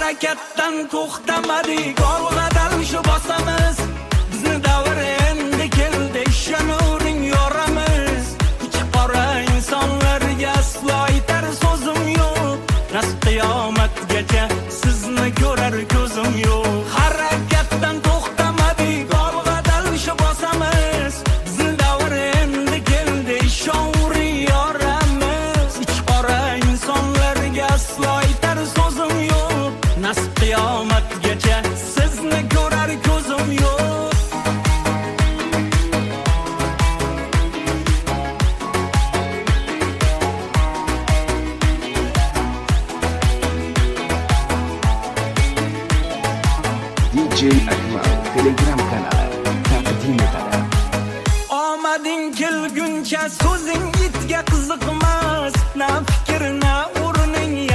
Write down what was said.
harakatdan to'xtamadik, olg'adan shu bosamiz. Bizni davr endi keldi, ishonavering yoramiz. Ich qora insonlarga aslo aytar so'zim yo'q, nasib qiyomatgacha sizni ko'rar ko'zim yo'q. Harakatdan to'xtamadik, olg'adan shu bosamiz. Bizni davr endi keldi, ishonavering yoramiz. Ich qora insonlarga aslo aytar so'zim yo'q, nasib qiyomatgacha sizni ko'rar ko'zim yo'q. DJ Akmal Telegram kanali taqdim etadi. Omading kelguncha so'zing itga qiziqmas.